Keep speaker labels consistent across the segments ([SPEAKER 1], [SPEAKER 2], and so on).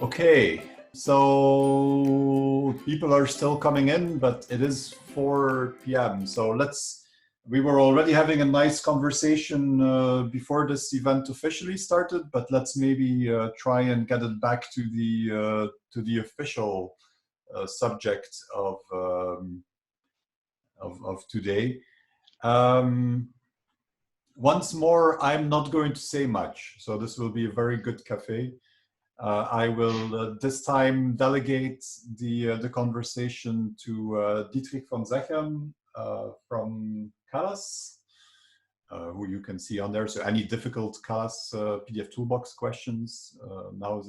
[SPEAKER 1] Okay, so people are still coming in, but it is 4 p.m. So we were already having a nice conversation before this event officially started, but let's maybe try and get it back to the official subject of today. Once more, I'm not going to say much, so this will be a very good café. I will this time delegate the conversation to Dietrich von Seggern from Callas, who you can see on there. So any difficult Callas pdfToolbox questions, now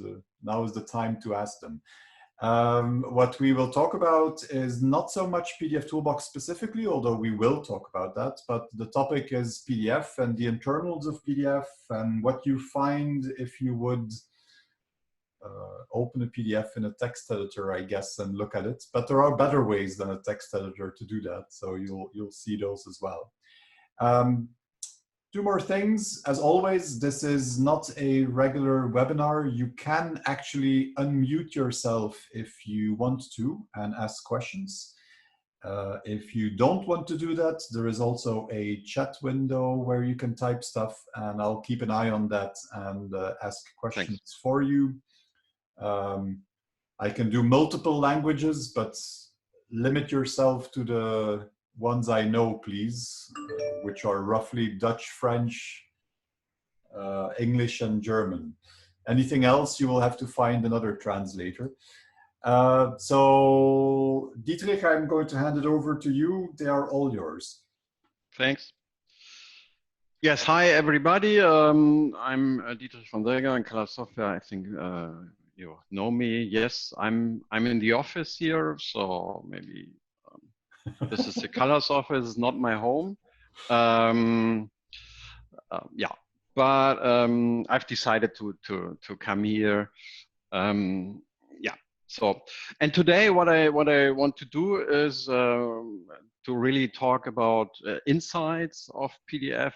[SPEAKER 1] is the time to ask them. What we will talk about is not so much pdfToolbox specifically, although we will talk about that, but the topic is PDF and the internals of PDF and what you find if you would open a PDF in a text editor, I guess, and look at it. But there are better ways than a text editor to do that, so you'll see those as well. Two more things. As always, this is not a regular webinar. You can actually unmute yourself if you want to and ask questions. If you don't want to do that, there is also a chat window where you can type stuff, and I'll keep an eye on that and ask questions for you. I can do multiple languages, but limit yourself to the ones I know, please, which are roughly Dutch, French, English, and German. Anything else, you will have to find another translator. So, Dietrich, I'm going to hand it over to you. They are all yours.
[SPEAKER 2] Thanks. Yes, hi everybody. I'm Dietrich von Seggern in Callas Software. I think you know me. Yes, I'm in the office here, so maybe this is the Callas office, not my home. Yeah, but I've decided to come here. Yeah. So, and today what I want to do is to really talk about insights of PDF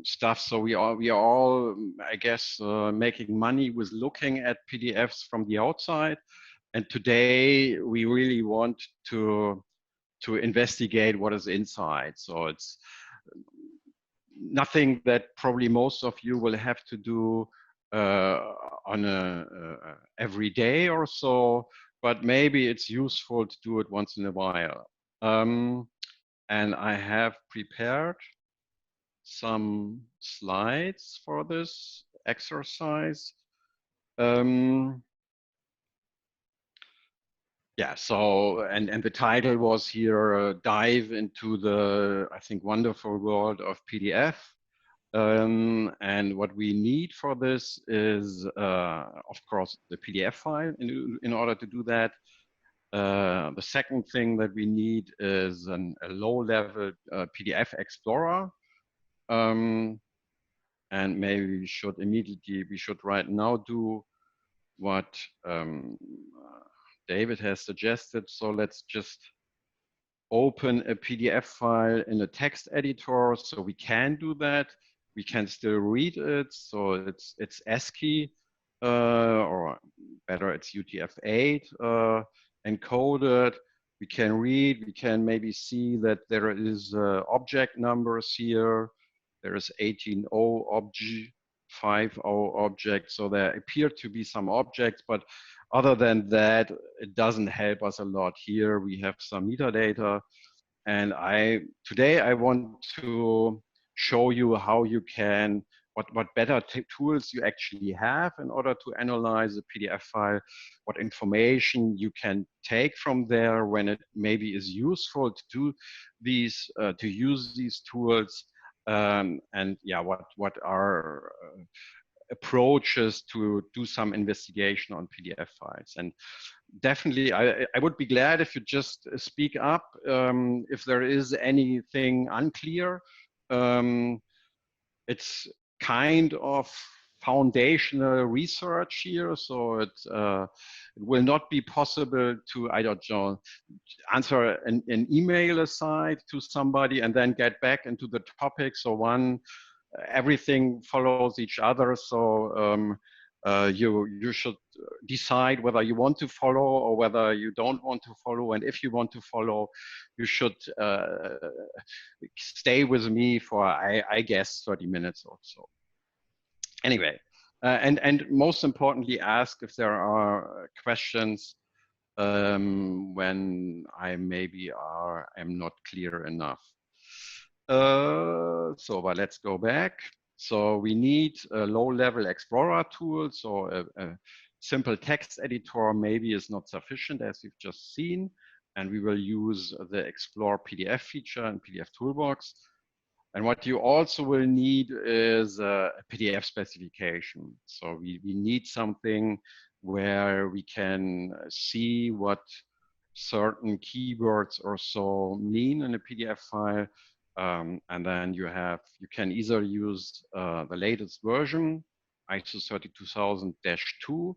[SPEAKER 2] stuff. So we are all, I guess, making money with looking at PDFs from the outside. And today we really want to investigate what is inside. So it's nothing that probably most of you will have to do on every day or so, but maybe it's useful to do it once in a while. And I have prepared some slides for this exercise. Yeah, so, and the title was here, dive into the, I think, wonderful world of PDF. And what we need for this is, of course, the PDF file in order to do that. The second thing that we need is a low-level PDF Explorer. And maybe we should right now do what David has suggested. So let's just open a PDF file in a text editor. So we can do that. We can still read it. So it's ASCII, or better, it's UTF-8 encoded. We can read. We can maybe see that there is object numbers here. There is 18.0 object, 5.0 object. So there appear to be some objects, but other than that, it doesn't help us a lot. Here we have some metadata, and today I want to show you how you can, what better tools you actually have in order to analyze a PDF file, what information you can take from there when it maybe is useful to do these, to use these tools, and yeah, what are approaches to do some investigation on PDF files. And definitely, I would be glad if you just speak up if there is anything unclear. It's kind of foundational research here, so it will not be possible to, I don't know, answer an email aside to somebody and then get back into the topic. So everything follows each other. So you should decide whether you want to follow or whether you don't want to follow. And if you want to follow, you should stay with me for, I guess, 30 minutes or so. Anyway, and most importantly, ask if there are questions when I maybe am not clear enough. But let's go back. So we need a low-level Explorer tool. So a simple text editor maybe is not sufficient, as you've just seen. And we will use the Explore PDF feature in pdfToolbox. And what you also will need is a PDF specification. So we need something where we can see what certain keywords or so mean in a PDF file. And then you can either use the latest version, ISO 32000-2.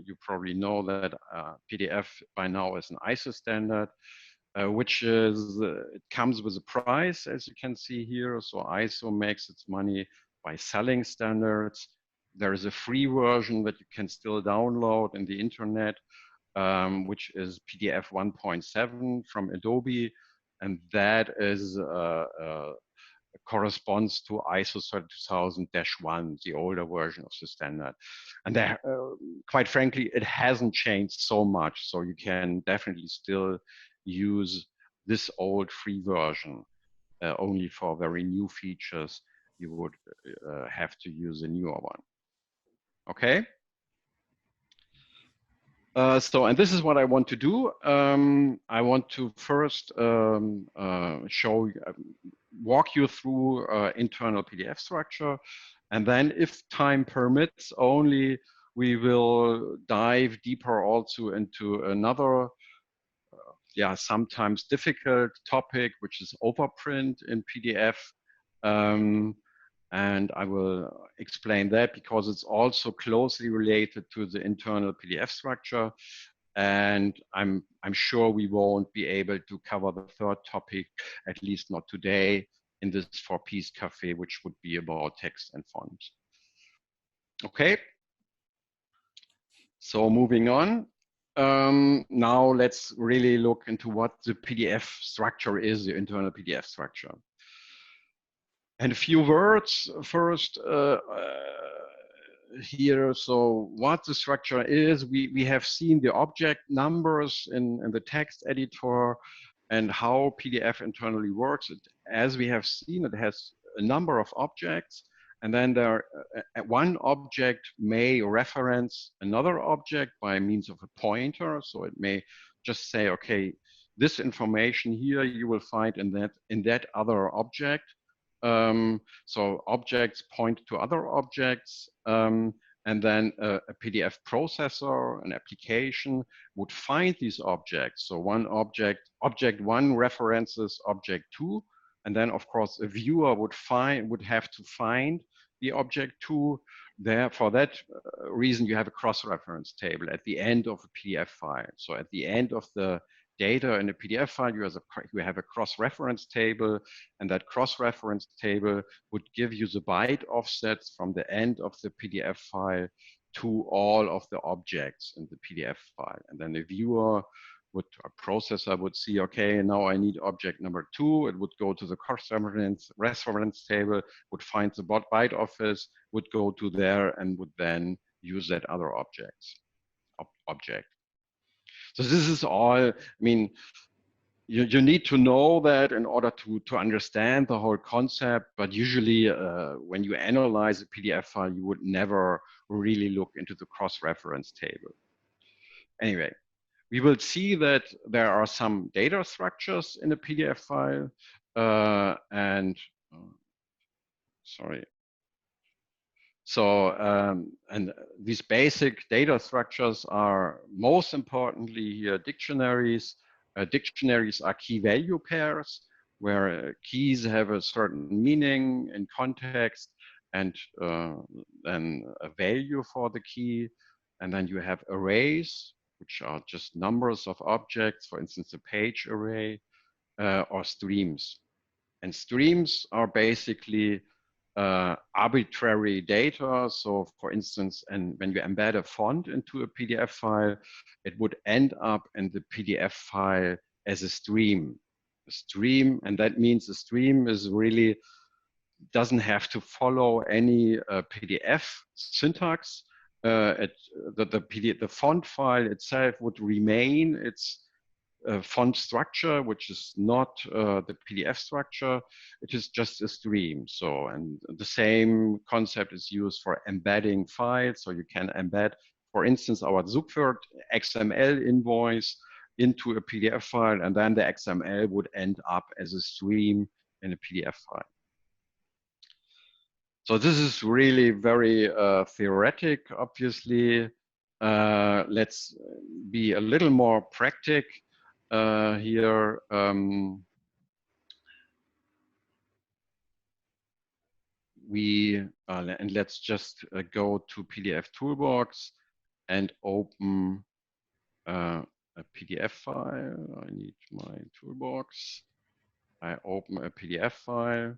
[SPEAKER 2] You probably know that PDF by now is an ISO standard, which is, it comes with a price, as you can see here. So ISO makes its money by selling standards. There is a free version that you can still download in the internet, which is PDF 1.7 from Adobe. And that is corresponds to ISO 32000-1, the older version of the standard. And there, quite frankly, it hasn't changed so much. So you can definitely still use this old free version. Only for very new features, you would have to use a newer one. Okay? And this is what I want to do. I want to first walk you through internal PDF structure. And then if time permits only, we will dive deeper also into another, sometimes difficult topic, which is overprint in PDF. And I will explain that because it's also closely related to the internal PDF structure. And I'm sure we won't be able to cover the third topic, at least not today, in this 4-piece Café, which would be about text and font. Okay. So moving on. Now let's really look into what the PDF structure is, the internal PDF structure. And a few words first here. So what the structure is, we have seen the object numbers in the text editor and how PDF internally works. As we have seen, it has a number of objects, and then one object may reference another object by means of a pointer. So it may just say, okay, this information here you will find in that other object. So objects point to other objects, and then a PDF processor, an application would find these objects. So one object 1 references object 2, and then of course a viewer would have to find the object 2. There, for that reason, you have a cross-reference table at the end of a PDF file. So at the end of the data in a PDF file, you have a cross-reference table, and that cross-reference table would give you the byte offsets from the end of the PDF file to all of the objects in the PDF file. And then the viewer a processor would see, okay, now I need object number 2. It would go to the cross-reference table, would find the byte offset, would go to there, and would then use that other object. So this is all, I mean, you need to know that in order to understand the whole concept, but usually when you analyze a PDF file, you would never really look into the cross-reference table. Anyway, we will see that there are some data structures in a PDF file, sorry. So, and these basic data structures are most importantly here dictionaries. Dictionaries are key value pairs where keys have a certain meaning in context and then a value for the key. And then you have arrays, which are just numbers of objects, for instance, a page array, or streams. And streams are basically arbitrary data. So for instance, and when you embed a font into a PDF file, it would end up in the PDF file as a stream. A stream, and that means a stream is really doesn't have to follow any PDF syntax. The font file itself would remain its font structure, which is not the PDF structure. It is just a stream. So, and the same concept is used for embedding files. So you can embed, for instance, our Zugwort XML invoice into a PDF file, and then the XML would end up as a stream in a PDF file. So this is really very theoretic, obviously. Let's be a little more practical here. And let's just go to pdfToolbox and open a PDF file. I need my toolbox. I open a PDF file.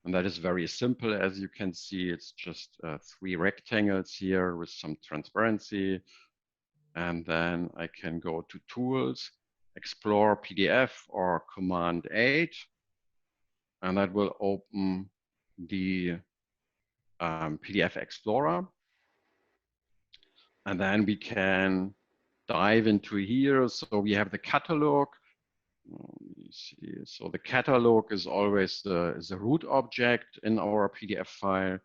[SPEAKER 2] And that is very simple. As you can see, it's just 3 rectangles here with some transparency. And then I can go to Tools, Explore PDF or Command 8. And that will open the PDF Explorer. And then we can dive into here. So we have the catalog. Let me see. So the catalog is always the root object in our PDF file.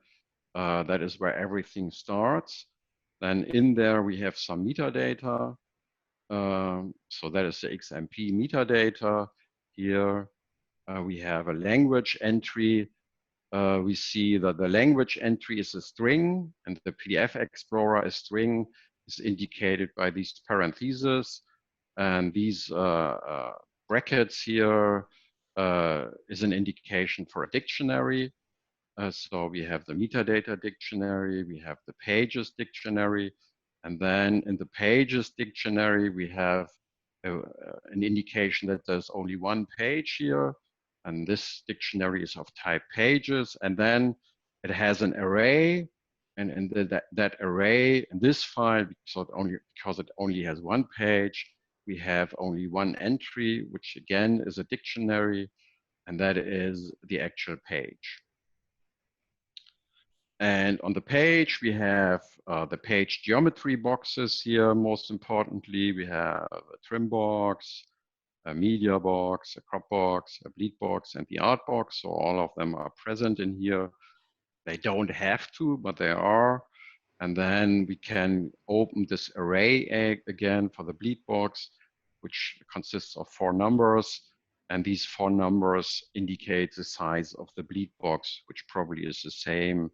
[SPEAKER 2] That is where everything starts. Then in there we have some metadata. So that is the XMP metadata. Here we have a language entry. We see that the language entry is a string, and the PDF Explorer, a string, is indicated by these parentheses. And these brackets here is an indication for a dictionary. So we have the metadata dictionary, we have the pages dictionary, and then in the pages dictionary, we have an indication that there's only one page here. And this dictionary is of type pages. And then it has an array. And in that array, in this file, because it only has one page, we have only one entry, which again is a dictionary. And that is the actual page. And on the page, we have the page geometry boxes here. Most importantly, we have a trim box, a media box, a crop box, a bleed box, and the art box. So all of them are present in here. They don't have to, but they are. And then we can open this array again for the bleed box, which consists of 4 numbers. And these 4 numbers indicate the size of the bleed box, which probably is the same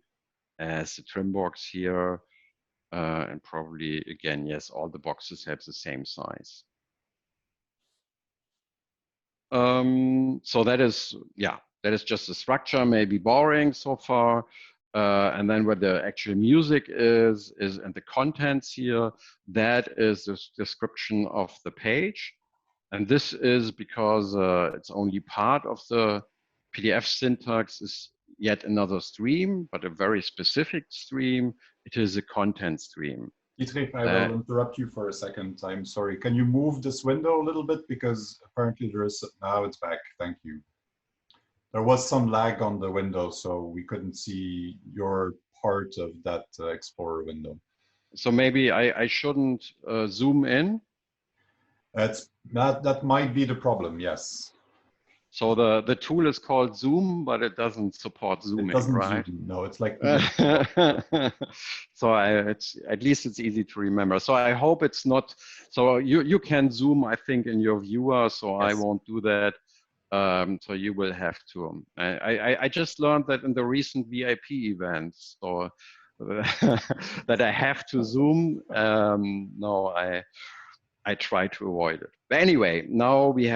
[SPEAKER 2] as the trim box here. And probably, again, yes, all the boxes have the same size. So that is, yeah, that is just the structure, maybe boring so far. And then where the actual music is and the contents here, that is the description of the page. And this is because it's only part of the PDF syntax is yet another stream, but a very specific stream. It is a content stream.
[SPEAKER 1] Dietrich, I will interrupt you for a second. I'm sorry. Can you move this window a little bit? Because apparently there is, now it's back. Thank you. There was some lag on the window, so we couldn't see your part of that Explorer window.
[SPEAKER 2] So maybe I shouldn't zoom in?
[SPEAKER 1] That might be the problem, yes.
[SPEAKER 2] So the tool is called Zoom, but it doesn't support zooming, right?
[SPEAKER 1] Zoom. No, it's like.
[SPEAKER 2] So it's at least it's easy to remember. So I hope it's not. So you can zoom, I think, in your viewer. So yes. I won't do that. So you will have to. I just learned that in the recent VIP events, so that I have to zoom. No, I try to avoid it. But anyway, now we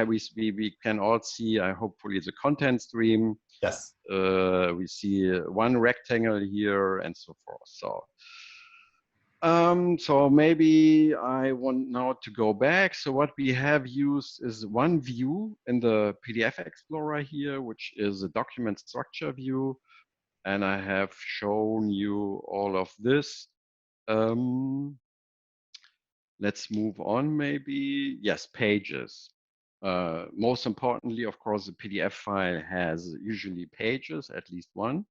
[SPEAKER 2] can all see, hopefully, the content stream.
[SPEAKER 1] Yes.
[SPEAKER 2] We see one rectangle here and so forth. So maybe I want now to go back. So what we have used is one view in the PDF Explorer here, which is a document structure view. and I have shown you all of this. Let's move on maybe. Yes, pages. Most importantly, of course, the PDF file has usually pages, at least one.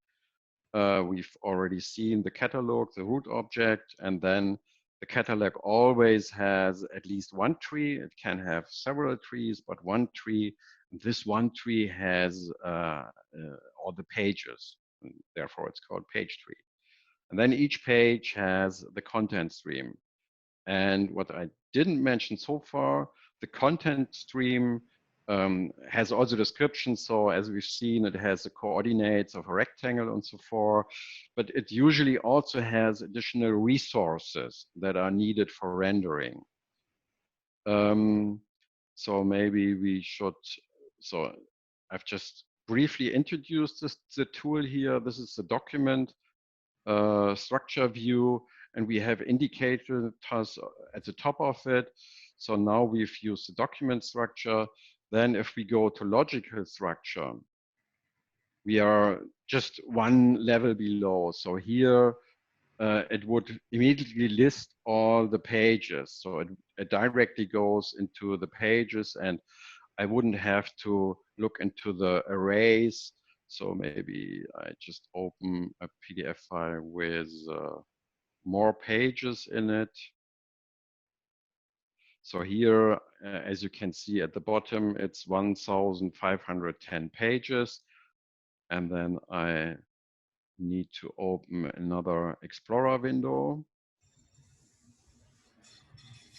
[SPEAKER 2] We've already seen the catalog, the root object, and then the catalog always has at least one tree. It can have several trees, but one tree. This one tree has all the pages. And therefore, it's called page tree. And then each page has the content stream. And what I didn't mention so far, the content stream has also descriptions. So as we've seen, it has the coordinates of a rectangle and so forth, but it usually also has additional resources that are needed for rendering. So maybe we should, so I've just briefly introduced the tool here. This is the document structure view, and we have indicators at the top of it. So now we've used the document structure. Then if we go to logical structure, we are just one level below. So here it would immediately list all the pages. So it directly goes into the pages, and I wouldn't have to look into the arrays. So maybe I just open a PDF file with more pages in it. So here, as you can see at the bottom, it's 1,510 pages. And then I need to open another Explorer window.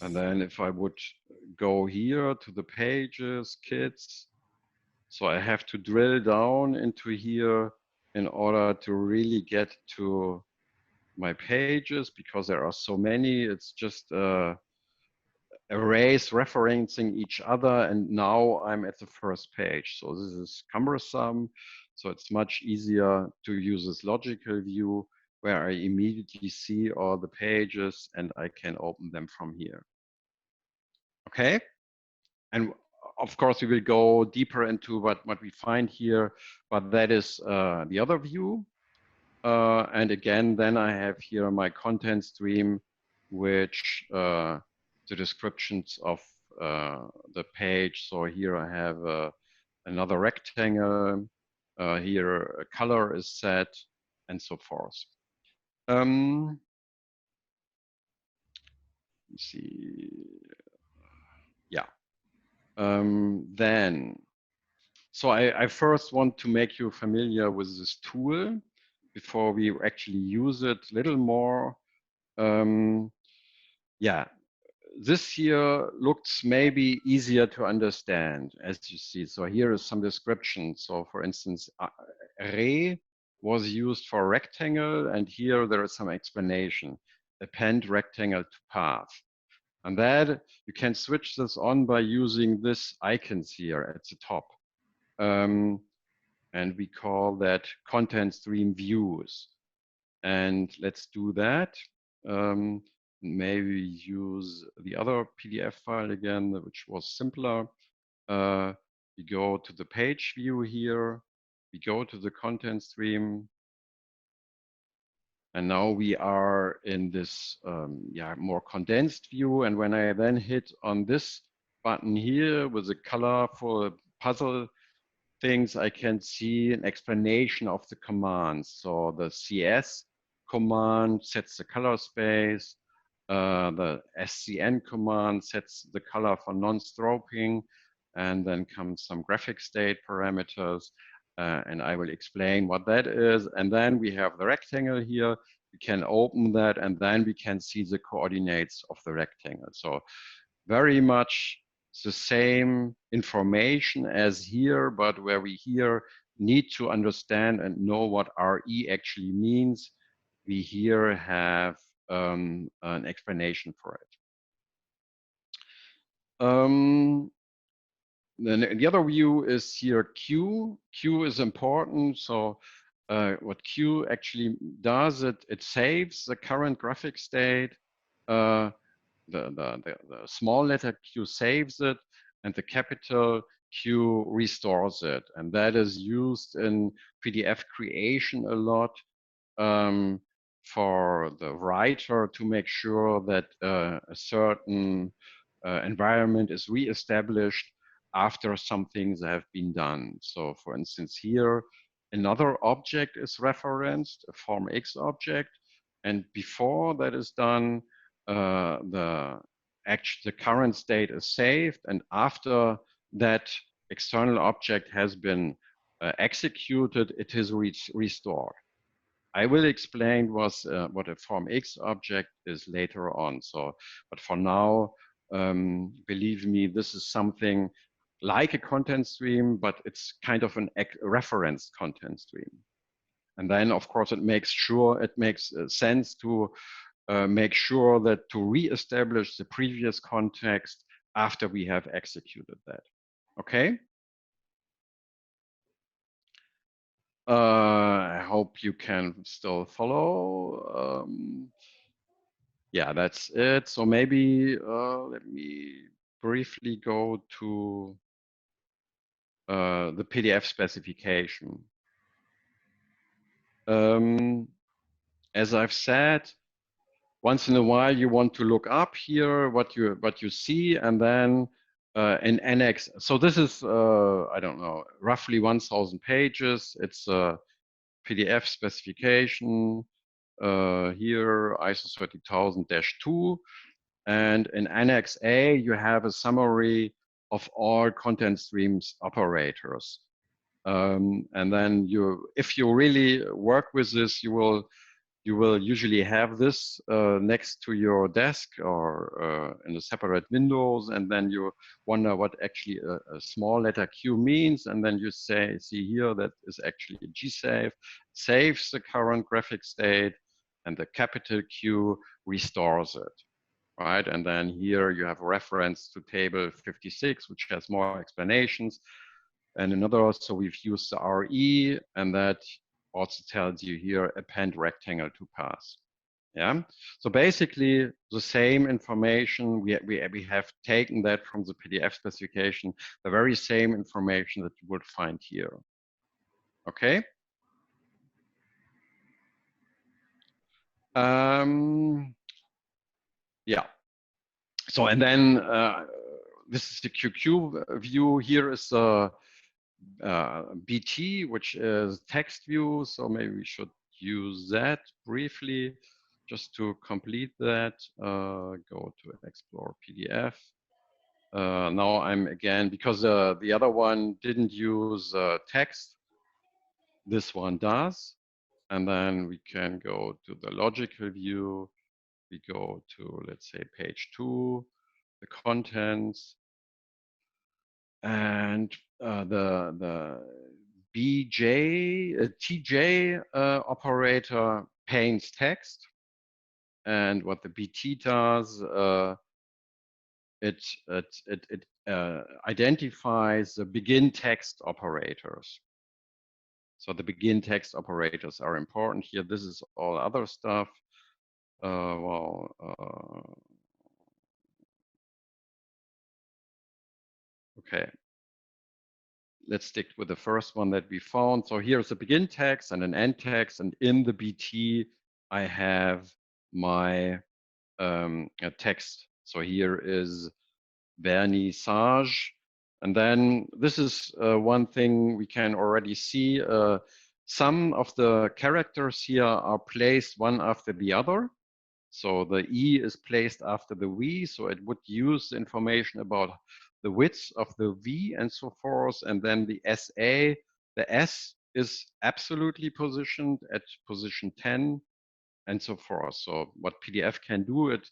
[SPEAKER 2] And then if I would go here to the pages, kits, so I have to drill down into here in order to really get to my pages, because there are so many. It's just arrays referencing each other, and now I'm at the first page. So this is cumbersome. So it's much easier to use this logical view where I immediately see all the pages and I can open them from here. Okay. And of course, we will go deeper into what we find here, but that is the other view. And again, then I have here my content stream, which the descriptions of the page. So here I have another rectangle. Here a color is set, and so forth. Let's see. Yeah. Then, so I first want to make you familiar with this tool before we actually use it a little more. Yeah, this here looks maybe easier to understand, as you see. So here is some description. So for instance, array was used for rectangle, and here there is some explanation. Append rectangle to path. And that you can switch this on by using this icons here at the top. And we call that content stream views. And let's do that. Maybe use the other PDF file again, which was simpler. We go to the page view here. We go to the content stream. And now we are in this more condensed view. And when I then hit on this button here with the colorful puzzle things, I can see an explanation of the commands. So the CS command sets the color space. The SCN command sets the color for non-strobing, and then comes some graphic state parameters. And I will explain what that is. And then we have the rectangle here. We can open that, and then we can see the coordinates of the rectangle. So very much the same information as here, but where we here need to understand and know what RE actually means, we here have an explanation for it. Then the other view is here Q. Q is important. So what Q actually does, it saves the current graphic state. The small letter Q saves it, and the capital queue restores it. And that is used in PDF creation a lot for the writer to make sure that a certain environment is reestablished after some things have been done. So for instance, here, another object is referenced, a form X object. And before that is done, the current state is saved. And after that external object has been executed, it is restored. I will explain what a form X object is later on. So, but for now, believe me, this is something like a content stream, but it's kind of a referenced content stream. And then, of course, it makes sense to make sure that to reestablish the previous context after we have executed that. Okay. I hope you can still follow. Yeah, that's it. So maybe let me briefly go to the PDF specification. As I've said, once in a while you want to look up here what you see, and then in annex. So this is I don't know, roughly 1,000 pages. It's a PDF specification. Here ISO 30000-2, and in Annex A you have a summary of all content streams operators. And then if you really work with this, you will usually have this next to your desk or in a separate windows, and then you wonder what actually a small letter Q means, and then you see here that is actually a G-save, saves the current graphic state, and the capital Q restores it, right? And then here you have a reference to table 56, which has more explanations. And another, so we've used the RE, and that also tells you here append rectangle to pass. Yeah. So basically the same information, we have taken that from the PDF specification, the very same information that you would find here. Okay. Yeah. So, and then this is the QQ view. Here is the BT, which is text view. So maybe we should use that briefly just to complete that. Go to explore PDF. Now I'm again, because the other one didn't use text, this one does. And then we can go to the logical view. We go to, let's say, page 2, the contents, and the TJ operator paints text, and what the BT does, it identifies the begin text operators. So the begin text operators are important here. This is all other stuff. Okay. Let's stick with the first one that we found. So here's a begin text and an end text, and in the BT, I have my text. So here is vernissage, and then this is one thing we can already see. Some of the characters here are placed one after the other. So the E is placed after the V, so it would use the information about the width of the V and so forth. And then the SA, the S is absolutely positioned at position 10 and so forth. So what PDF can do, it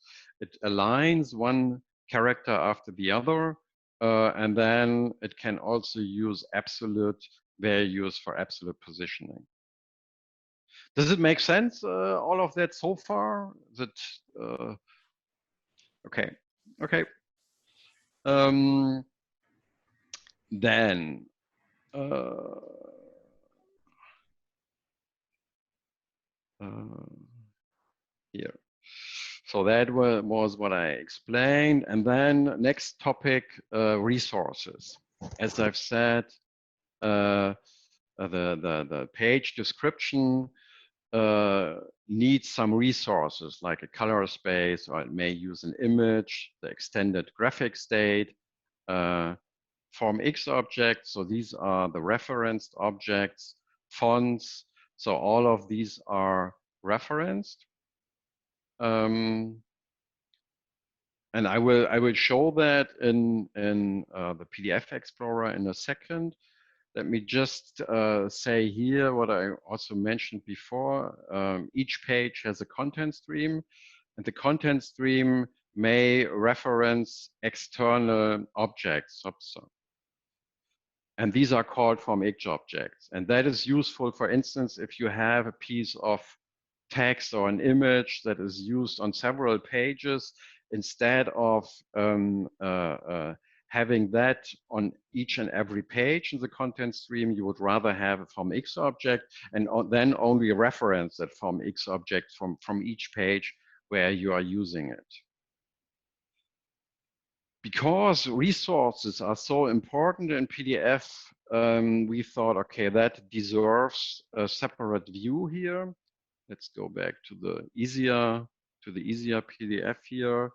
[SPEAKER 2] aligns one character after the other, and then it can also use absolute values for absolute positioning. Does it make sense, all of that so far? That okay, okay. Then here. So that was what I explained. And then next topic, resources. as I've said, the page description needs some resources like a color space, or it may use an image, the extended graphic state, form X objects. So these are the referenced objects, fonts. So all of these are referenced. And I will show that in the PDF Explorer in a second. Let me just say here what I also mentioned before. Each page has a content stream, and the content stream may reference external objects. And these are called form-X objects. And that is useful, for instance, if you have a piece of text or an image that is used on several pages, instead of having that on each and every page in the content stream, you would rather have a form-X object and then only reference that form-X object from each page where you are using it. Because resources are so important in PDF, we thought, okay, that deserves a separate view here. Let's go back to the easier PDF here.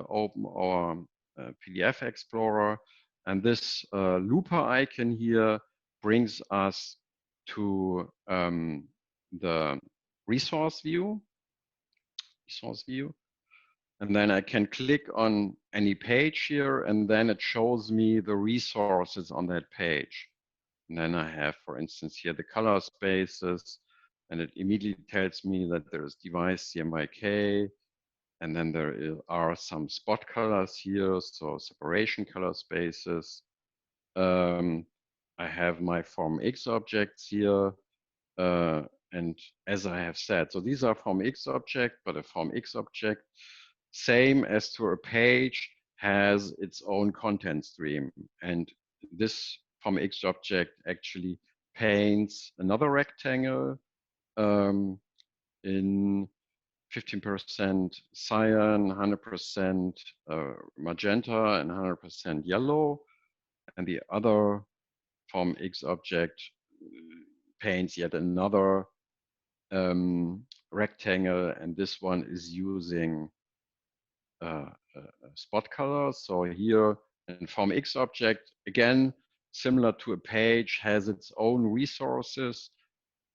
[SPEAKER 2] Open our PDF Explorer, and this looper icon here brings us to the resource view. And then I can click on any page here, and then it shows me the resources on that page. And then I have, for instance, here the color spaces, and it immediately tells me that there is device CMYK, and then there are some spot colors here, so separation color spaces. I have my form-X objects here, and as I have said, so these are form-X objects, but a form-X object, same as to a page, has its own content stream. And this form-X object actually paints another rectangle in 15% cyan, 100% magenta, and 100% yellow. And the other form-X object paints yet another rectangle, and this one is using spot color. So here, a form-X object, again, similar to a page, has its own resources.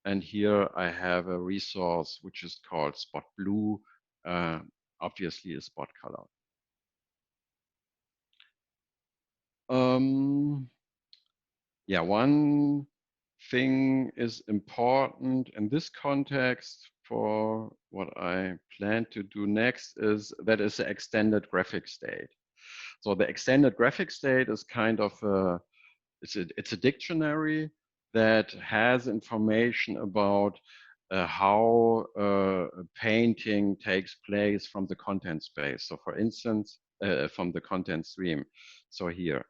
[SPEAKER 2] And here I have a resource which is called spot blue, obviously a spot color. Yeah, one thing is important in this context for what I plan to do next is that is the extended graphic state. So the extended graphic state is kind of it's a dictionary that has information about how painting takes place from the content space. So for instance, from the content stream. So here,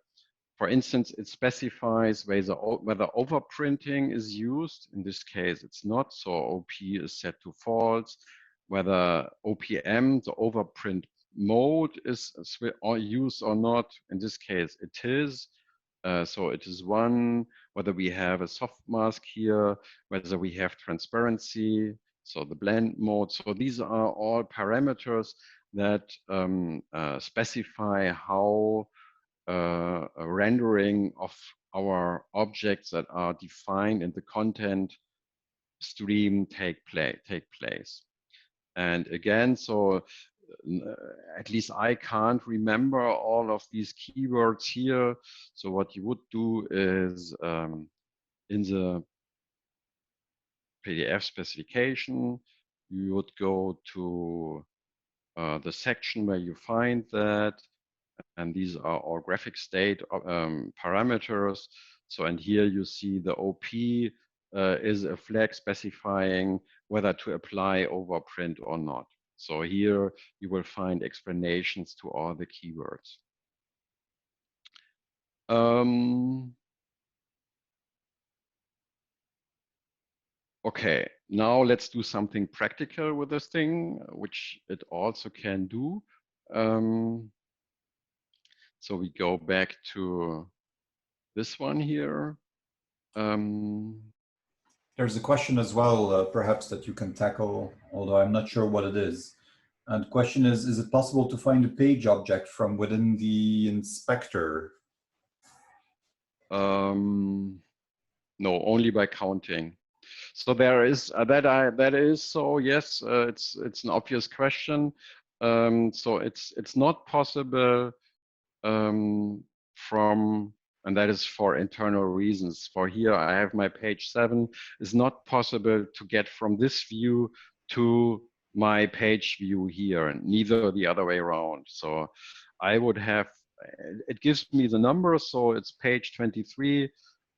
[SPEAKER 2] for instance, it specifies whether overprinting is used. In this case, it's not. So OP is set to false. Whether OPM, the overprint mode, is used or not. In this case, it is. So it is one, whether we have a soft mask here, whether we have transparency, so the blend mode. So these are all parameters that specify how a rendering of our objects that are defined in the content stream take place. And again, so at least I can't remember all of these keywords here. So what you would do is in the PDF specification, you would go to the section where you find that, and these are all graphic state parameters. So, and here you see the OP is a flag specifying whether to apply overprint or not. So here you will find explanations to all the keywords. Okay, now let's do something practical with this thing, which it also can do. So we go back to this one here.
[SPEAKER 1] There's a question as well, perhaps that you can tackle, although I'm not sure what it is. And the question is it possible to find a page object from within the inspector?
[SPEAKER 2] No, only by counting. So there is that is so yes, it's an obvious question. So it's not possible from, and that is for internal reasons. For here, I have my page 7. It's not possible to get from this view to my page view here, and neither the other way around. So I would have, it gives me the number, so it's page 23,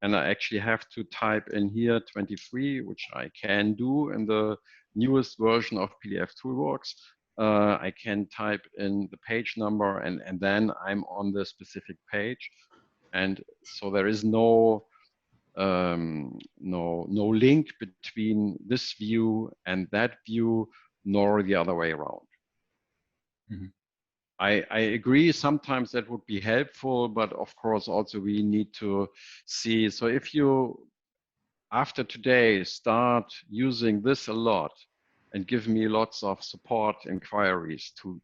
[SPEAKER 2] and I actually have to type in here 23, which I can do in the newest version of pdfToolbox. I can type in the page number, and then I'm on the specific page. And so there is no link between this view and that view, nor the other way around.
[SPEAKER 1] Mm-hmm.
[SPEAKER 2] I agree sometimes that would be helpful, but of course also we need to see. So if you, after today, start using this a lot and give me lots of support inquiries to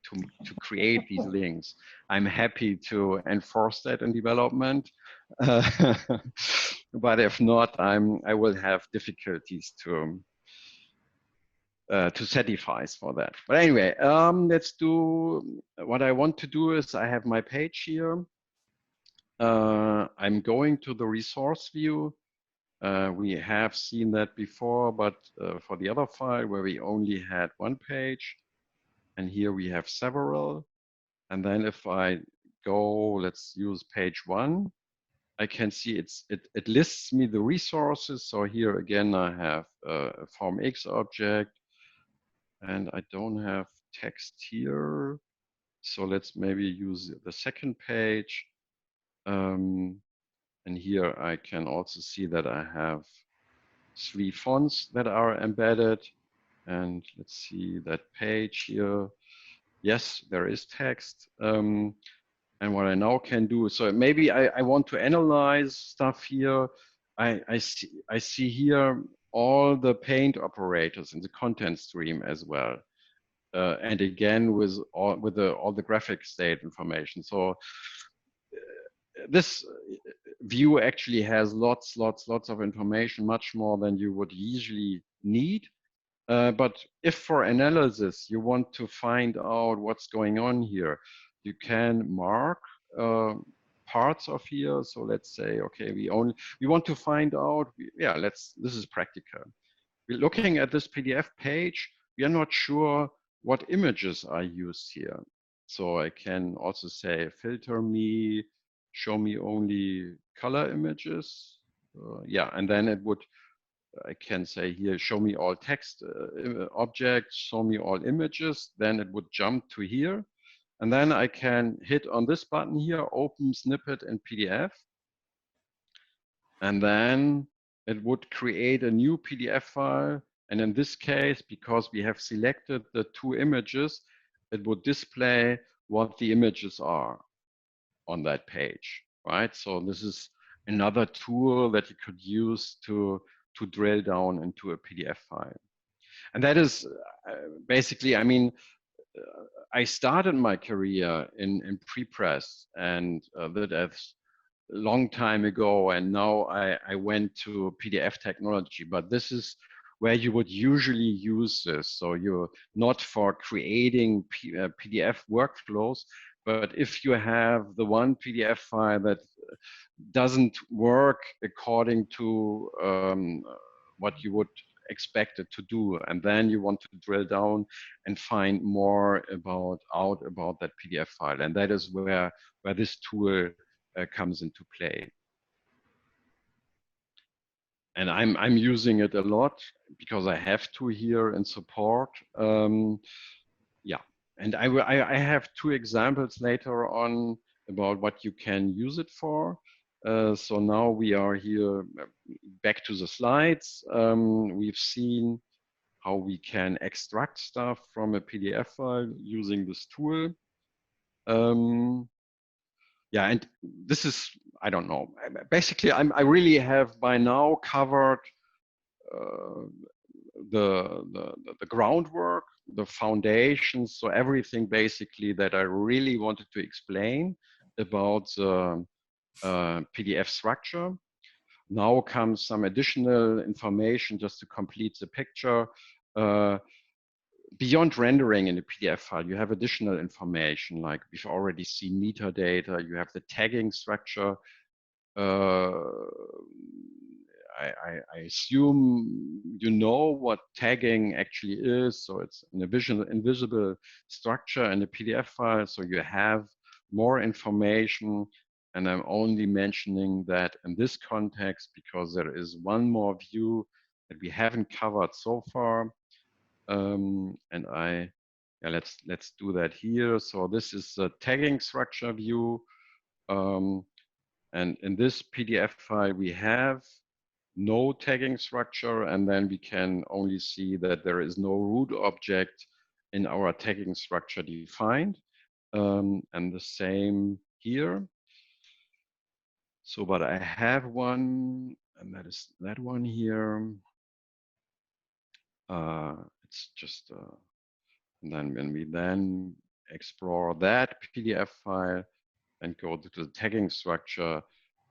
[SPEAKER 2] create these links, I'm happy to enforce that in development. But if not, I will have difficulties to suffice for that. But anyway, let's do, what I want to do is I have my page here. I'm going to the resource view. We have seen that before, but for the other file where we only had one page, and here we have several. And then if I go, let's use page 1, I can see it lists me the resources. So here again, I have a form X object, and I don't have text here. So let's maybe use the second page. And here I can also see that I have 3 fonts that are embedded. And let's see that page here. Yes, there is text. And what I now can do, so maybe I want to analyze stuff here. I see here all the paint operators in the content stream as well. And again, with all the graphic state information. So this view actually has lots of information, much more than you would usually need. But if for analysis you want to find out what's going on here, you can mark parts of here. So let's say, okay, we want to find out. Yeah, this is practical. We're looking at this PDF page. We are not sure what images are used here. So I can also say filter me, show me only color images. Yeah, and then it would, I can say here, show me all text objects, show me all images. Then it would jump to here. And then I can hit on this button here, open snippet in PDF. And then it would create a new PDF file. And in this case, because we have selected the 2 images, it would display what the images are on that page, right? So this is another tool that you could use to drill down into a PDF file. And that is basically, I mean, I started my career in pre-press, and that's a long time ago, and now I went to PDF technology, but this is where you would usually use this. So you're not for creating PDF workflows, but if you have the one PDF file that doesn't work according to what you would expect it to do, and then you want to drill down and find more about that PDF file, and that is where this tool comes into play. And I'm using it a lot because I have to here in support. Yeah, and I have 2 examples later on about what you can use it for. So now we are here back to the slides. We've seen how we can extract stuff from a PDF file using this tool. Yeah, and this is, I don't know. Basically, I really have by now covered the groundwork, the foundations, so everything basically that I really wanted to explain about the PDF structure. Now comes some additional information just to complete the picture. Beyond rendering in the PDF file, you have additional information, like we've already seen metadata, you have the tagging structure. I assume you know what tagging actually is. So it's an invisible structure in the PDF file. So you have more information. And I'm only mentioning that in this context because there is one more view that we haven't covered so far. Let's do that here. So this is the tagging structure view. And in this PDF file, we have no tagging structure, and then we can only see that there is no root object in our tagging structure defined. And the same here. So, but I have one, and that is that one here. It's just, and then when we then explore that PDF file and go to the tagging structure,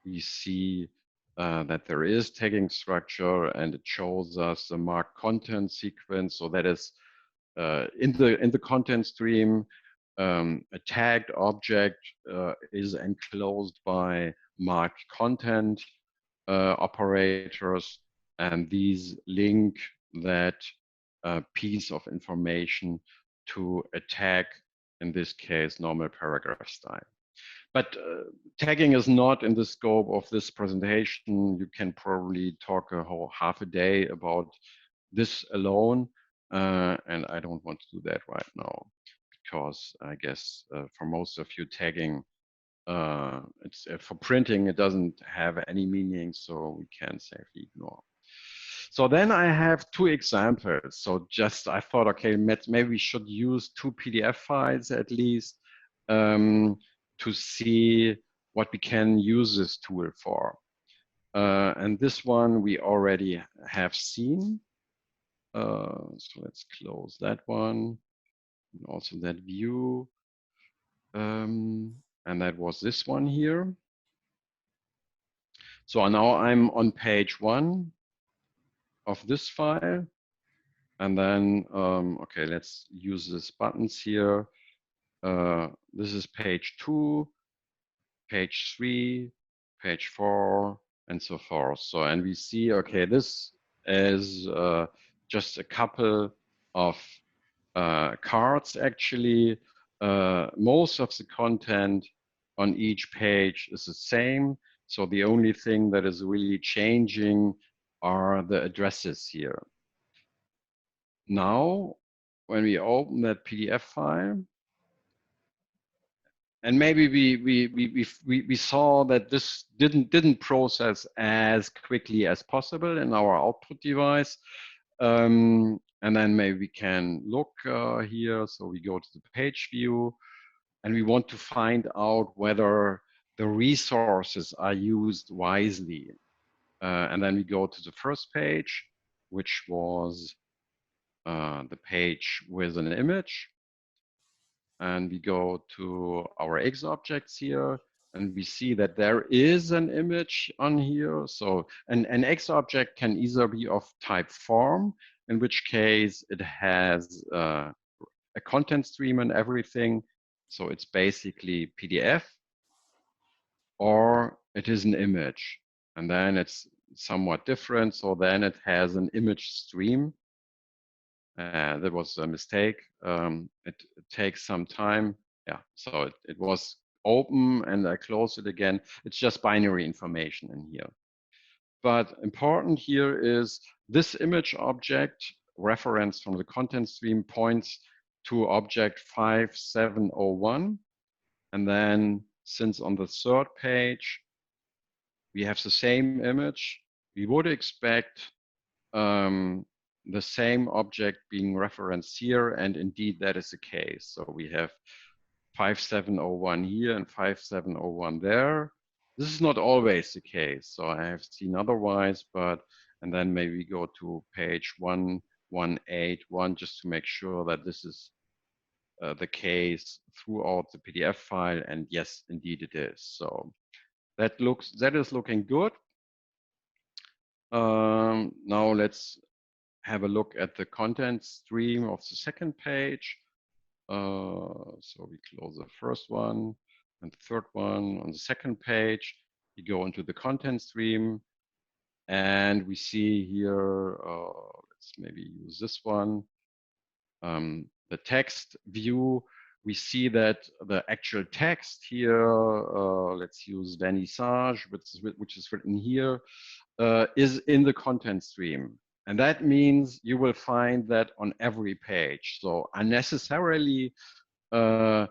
[SPEAKER 2] we see that there is tagging structure, and it shows us the marked content sequence. So that is in the content stream, a tagged object is enclosed by marked content operators, and these link that piece of information to a tag, in this case, normal paragraph style. But tagging is not in the scope of this presentation. You can probably talk a whole half a day about this alone, and I don't want to do that right now because I guess for most of you, tagging it's for printing, it doesn't have any meaning, so we can safely ignore. So then I have two examples. So just I thought, okay, maybe we should use two PDF files at least to see what we can use this tool for. And this one we already have seen. So let's close that one, and also that view. And that was this one here. So now I'm on page 1 of this file. And then, okay, let's use these buttons here. This is page 2, page 3, page 4, and so forth. So, and we see, okay, this is just a couple of cards actually. Most of the content on each page is the same. So the only thing that is really changing are the addresses here. Now, when we open that PDF file, and maybe we saw that this didn't process as quickly as possible in our output device. And then maybe we can look here. So we go to the page view, and we want to find out whether the resources are used wisely. And then we go to the first page, which was the page with an image. And we go to our X objects here, and we see that there is an image on here. So an X object can either be of type form, in which case it has a content stream and everything. So it's basically PDF, or it is an image. And then it's somewhat different. So then it has an image stream. That was a mistake. It takes some time. Yeah, so it was open and I closed it again. It's just binary information in here. But important here is this image object reference from the content stream points to object 5701. And then since on the third page, we have the same image, we would expect the same object being referenced here, and indeed that is the case. So we have 5701 here and 5701 there. This is not always the case. So I have seen otherwise, but, and then maybe go to page 1181 just to make sure that this is the case throughout the PDF file. And yes, indeed it is. So that is looking good. Now let's have a look at the content stream of the second page. So we close the first one and the third one. On the second page, we go into the content stream, and we see here, let's maybe use this one, the text view. We see that the actual text here, let's use vernissage, which is written here, is in the content stream. And that means you will find that on every page. So unnecessarily, it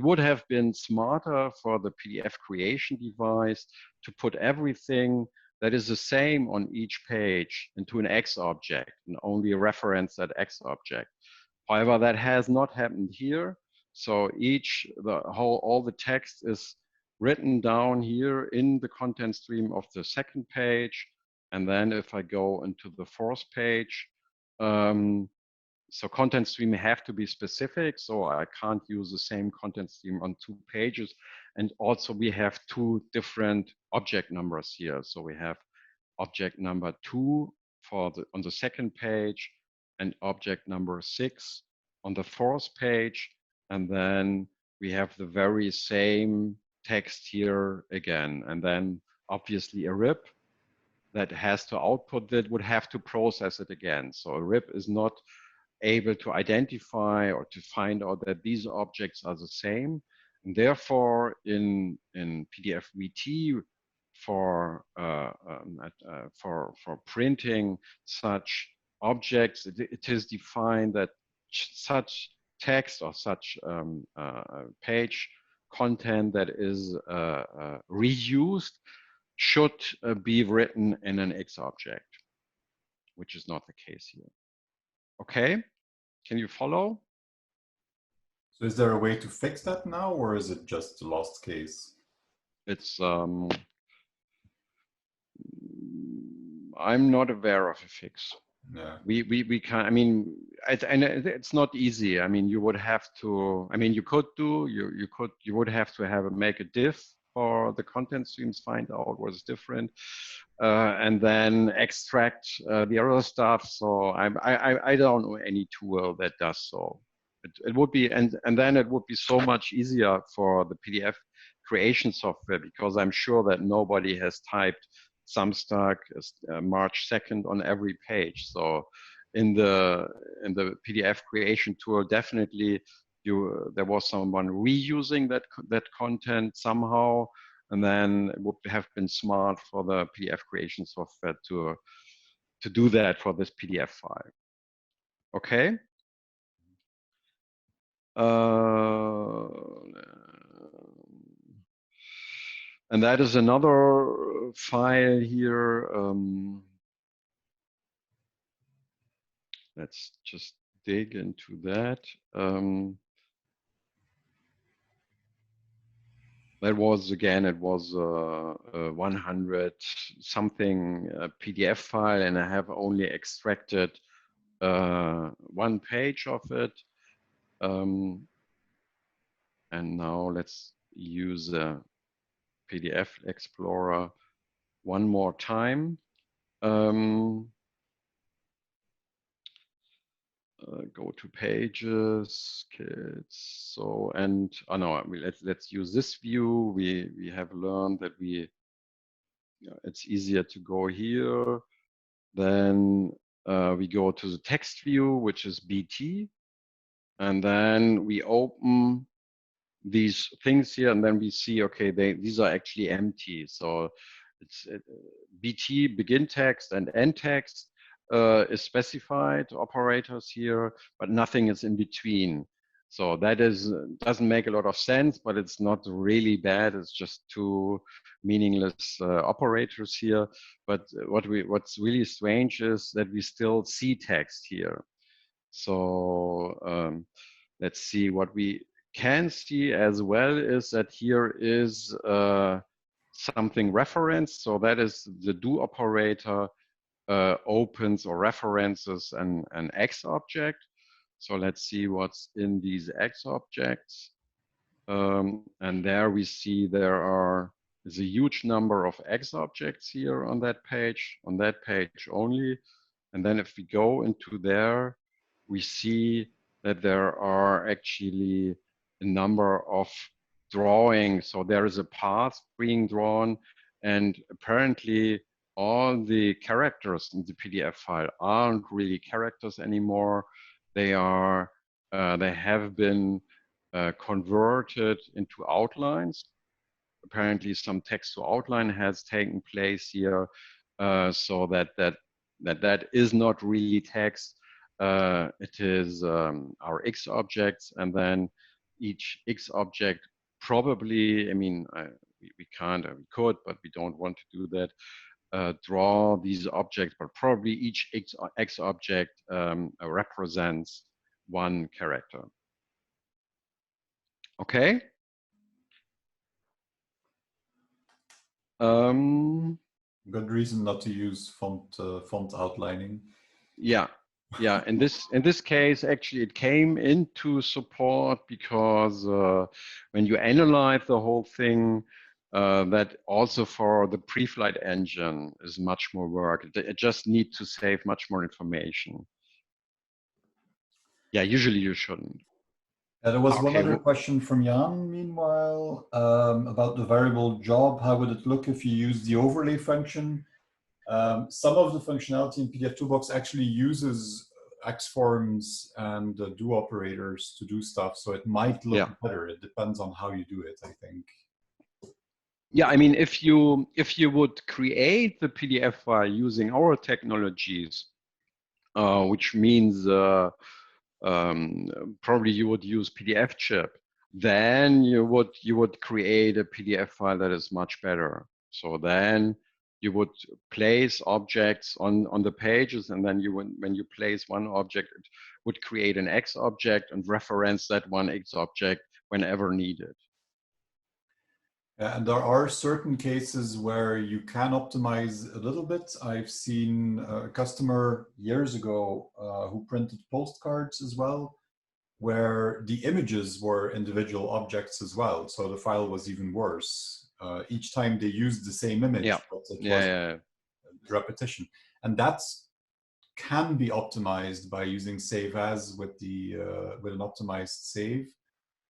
[SPEAKER 2] would have been smarter for the PDF creation device to put everything that is the same on each page into an X object and only reference that X object. However, that has not happened here. So all the text is written down here in the content stream of the second page. And then if I go into the fourth page, so content stream have to be specific. So I can't use the same content stream on 2 pages. And also we have 2 different object numbers here. So we have object number 2 on the second page and object number 6 on the fourth page. And then we have the very same text here again. And then obviously a RIP that has to output that would have to process it again. So a RIP is not able to identify or to find out that these objects are the same. And therefore, in PDF VT, for printing such objects, it is defined that such text or such page content that is reused should be written in an X object, which is not the case here. Okay, can you follow?
[SPEAKER 1] So is there a way to fix that now, or is it just a lost case?
[SPEAKER 2] It's I'm not aware of a fix.
[SPEAKER 1] Yeah.
[SPEAKER 2] We can. I mean, it's not easy. I mean, you would have to. I mean, you would have to make a diff for the content streams, find out what's different, and then extract the other stuff. So I don't know any tool that does so. It would be, and then it would be so much easier for the PDF creation software, because I'm sure that nobody has typed Samstag March 2nd on every page. So in the PDF creation tool, definitely there was someone reusing that content somehow, and then it would have been smart for the PDF creation software to do that for this PDF file. Okay. And that is another file here. Let's just dig into that. That was, again, it was a 100 something PDF file, and I have only extracted 1 page of it. And now let's use the PDF Explorer one more time. Go to pages, kids. So, and oh no, let's use this view. We have learned that it's easier to go here. Then we go to the text view, which is BT, and then we open these things here, and then we see, okay, these are actually empty. So it's BT, begin text, and end text is specified operators here, but nothing is in between. So that doesn't make a lot of sense, but it's not really bad. It's just 2 meaningless operators here. But what's really strange is that we still see text here. So let's see what we can see as well is that here is something referenced. So that is the do operator opens or references an X object. So let's see what's in these X objects. And there we see there's a huge number of X objects here on that page only. And then if we go into there, we see that there are actually a number of drawings. So there is a path being drawn, and apparently all the characters in the PDF file aren't really characters anymore. They have been converted into outlines. Apparently some text to outline has taken place here, so that is not really text. It is our X objects, and then each X object probably, I mean, we can't, we could, but we don't want to do that, draw these objects, but probably each X object represents one character. Okay.
[SPEAKER 1] Good reason not to use font outlining.
[SPEAKER 2] Yeah, yeah. In this case, actually, it came into support because when you analyze the whole thing, that also for the pre-flight engine is much more work. It just needs to save much more information. Yeah, usually you shouldn't.
[SPEAKER 1] There was one other question from Jan, meanwhile, about the variable job. How would it look if you use the overlay function? Some of the functionality in pdfToolbox actually uses Xforms and do operators to do stuff, so it might look better. It depends on how you do it, I think.
[SPEAKER 2] Yeah, I mean, if you would create the PDF file using our technologies, which means probably you would use pdfChip, then you would create a PDF file that is much better. So then you would place objects on the pages, and then when you place one object, it would create an X object and reference that one X object whenever needed.
[SPEAKER 1] And there are certain cases where you can optimize a little bit. I've seen a customer years ago who printed postcards as well, where the images were individual objects as well. So the file was even worse. Each time they used the same image, but it was repetition. And that can be optimized by using save as with an optimized save.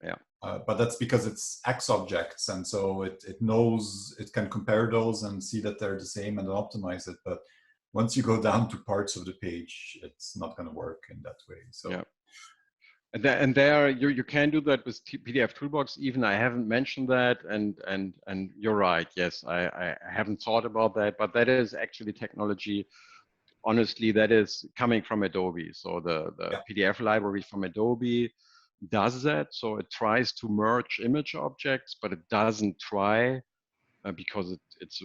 [SPEAKER 2] Yeah.
[SPEAKER 1] But that's because it's X objects, and so it knows, it can compare those and see that they're the same and optimize it. But once you go down to parts of the page, it's not going to work in that way. So.
[SPEAKER 2] Yeah. And there you can do that with pdfToolbox. Even I haven't mentioned that, and you're right. Yes, I haven't thought about that, but that is actually technology. Honestly, that is coming from Adobe. So the PDF library from Adobe does that. So it tries to merge image objects, but it doesn't try because it's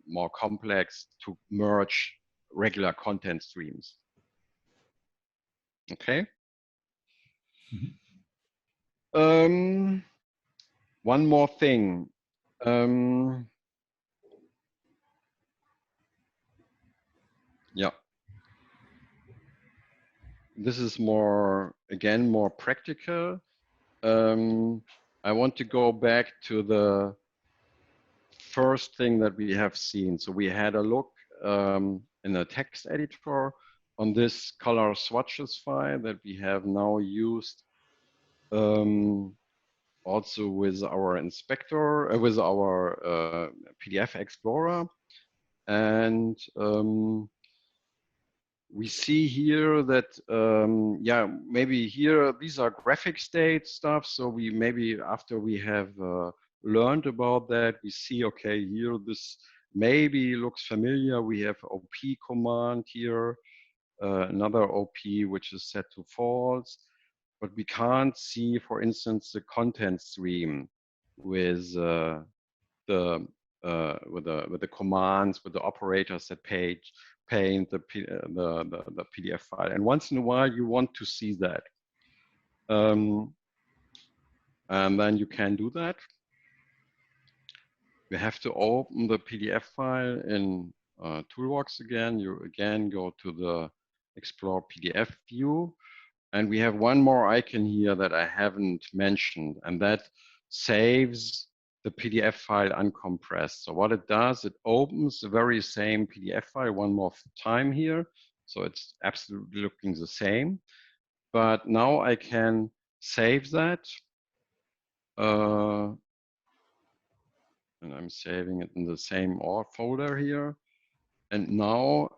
[SPEAKER 2] more complex to merge regular content streams. Okay. One more thing. Yeah. This is more practical. I want to go back to the first thing that we have seen. So we had a look in a text editor on this color swatches file that we have now used also with our inspector, with our PDF Explorer. And we see here that, yeah, maybe here, these are graphic state stuff. So we maybe after we have learned about that, we see, okay, here, this maybe looks familiar. We have OP command here, another OP, which is set to false, but we can't see, for instance, the content stream with the commands, with the operators that paint the PDF file. And once in a while, you want to see that. And then you can do that. You have to open the PDF file in Toolbox again. You again go to the Explore PDF view. And we have one more icon here that I haven't mentioned, and that saves the PDF file uncompressed. So what it does, it opens the very same PDF file one more time here. So it's absolutely looking the same. But now I can save that. And I'm saving it in the same folder here. And now